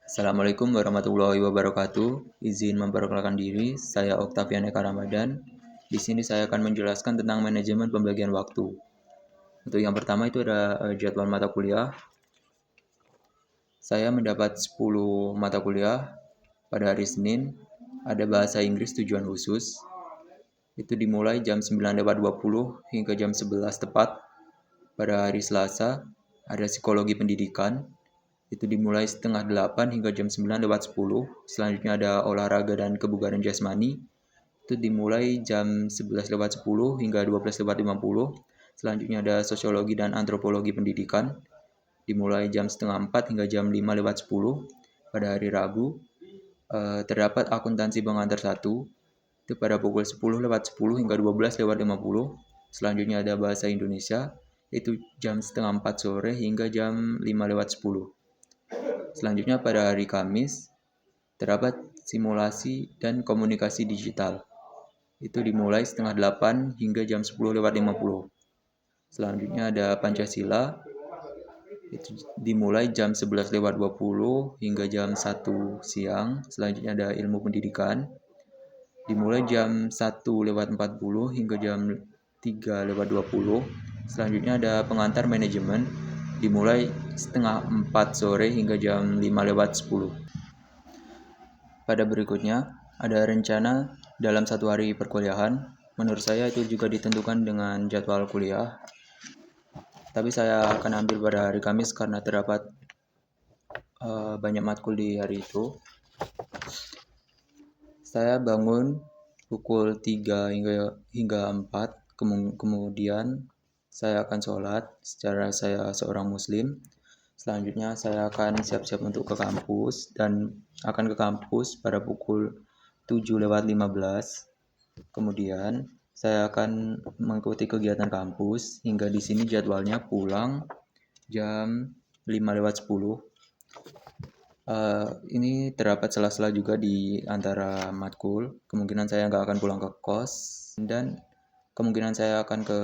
Assalamualaikum warahmatullahi wabarakatuh. Izin memperkenalkan diri, saya Oktavian Eka Ramadan. Di sini saya akan menjelaskan tentang manajemen pembagian waktu. Untuk yang pertama itu ada jadwal mata kuliah. Saya mendapat 10 mata kuliah pada hari Senin. Ada bahasa Inggris tujuan khusus. Itu dimulai jam 9.20 hingga jam 11 tepat. Pada hari Selasa, ada psikologi pendidikan. Itu dimulai setengah 8 hingga jam 9.10. Selanjutnya ada olahraga dan kebugaran jasmani. Itu dimulai jam 11.10 hingga 12.50. Selanjutnya ada sosiologi dan antropologi pendidikan. Dimulai jam setengah 4 hingga jam 5.10. Pada hari Rabu, terdapat akuntansi pengantar 1. Itu pada pukul 10.10 hingga 12.50. Selanjutnya ada bahasa Indonesia. Itu jam setengah 4 sore hingga jam 5.10. Selanjutnya pada hari Kamis, terdapat simulasi dan komunikasi digital. Itu dimulai setengah 8 hingga jam 10.50. Selanjutnya ada Pancasila. Itu dimulai jam 11.20 hingga jam 1 siang. Selanjutnya ada ilmu pendidikan. Dimulai jam 1.40 hingga jam 3.20. Selanjutnya ada pengantar manajemen. Dimulai setengah 4 sore hingga jam 5.10. Pada berikutnya, ada rencana dalam satu hari perkuliahan. Menurut saya itu juga ditentukan dengan jadwal kuliah. Tapi saya akan ambil pada hari Kamis karena terdapat banyak matkul di hari itu. Saya bangun pukul 3 hingga 4. Kemudian saya akan sholat secara saya seorang muslim. Selanjutnya saya akan siap-siap untuk ke kampus dan akan ke kampus pada pukul 7.15. Kemudian saya akan mengikuti kegiatan kampus hingga di sini jadwalnya pulang jam 5.10. Ini terdapat sela-sela juga di antara matkul. Kemungkinan saya nggak akan pulang ke kos dan kemungkinan saya akan ke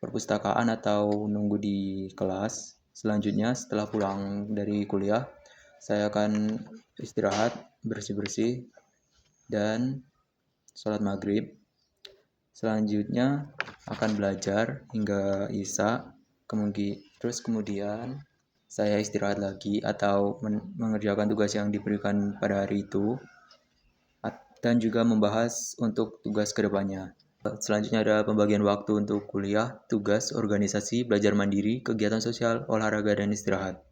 perpustakaan atau nunggu di kelas. Selanjutnya setelah pulang dari kuliah, saya akan istirahat, bersih-bersih, dan sholat maghrib. Selanjutnya akan belajar hingga Isya. Terus kemudian saya istirahat lagi atau mengerjakan tugas yang diberikan pada hari itu dan juga membahas untuk tugas kedepannya. Selanjutnya ada pembagian waktu untuk kuliah, tugas, organisasi, belajar mandiri, kegiatan sosial, olahraga, dan istirahat.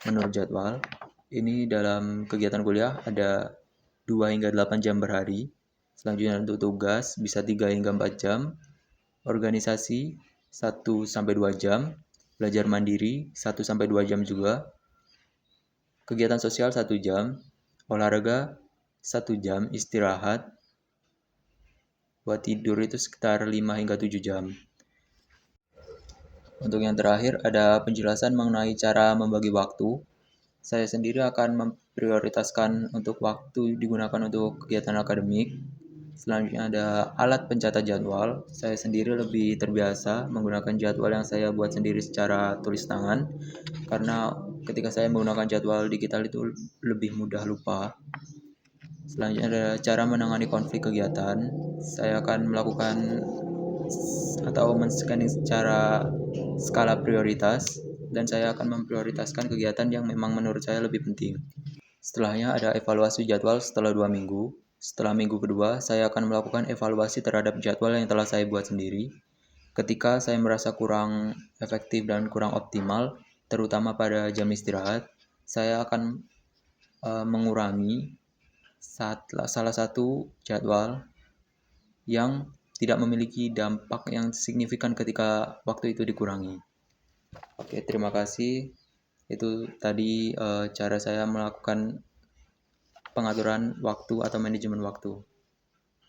Menurut jadwal, ini dalam kegiatan kuliah ada 2 hingga 8 jam per hari. Selanjutnya untuk tugas bisa 3 hingga 4 jam. Organisasi 1-2 jam. Belajar mandiri 1-2 jam juga. Kegiatan sosial 1 jam. Olahraga 1 jam. Istirahat buat tidur itu sekitar 5 hingga 7 jam. Untuk yang terakhir ada penjelasan mengenai cara membagi waktu. Saya sendiri akan memprioritaskan untuk waktu digunakan untuk kegiatan akademik. Selanjutnya ada alat pencatat jadwal. Saya sendiri lebih terbiasa menggunakan jadwal yang saya buat sendiri secara tulis tangan. Karena ketika saya menggunakan jadwal digital itu lebih mudah lupa. Selanjutnya ada cara menangani konflik kegiatan. Saya akan melakukan atau men-scanning secara skala prioritas dan saya akan memprioritaskan kegiatan yang memang menurut saya lebih penting. Setelahnya ada evaluasi jadwal setelah 2 minggu. Setelah minggu kedua, saya akan melakukan evaluasi terhadap jadwal yang telah saya buat sendiri. Ketika saya merasa kurang efektif dan kurang optimal, terutama pada jam istirahat, saya akan mengurangi salah satu jadwal yang tidak memiliki dampak yang signifikan ketika waktu itu dikurangi. Oke, terima kasih. Itu tadi cara saya melakukan pengaturan waktu atau manajemen waktu.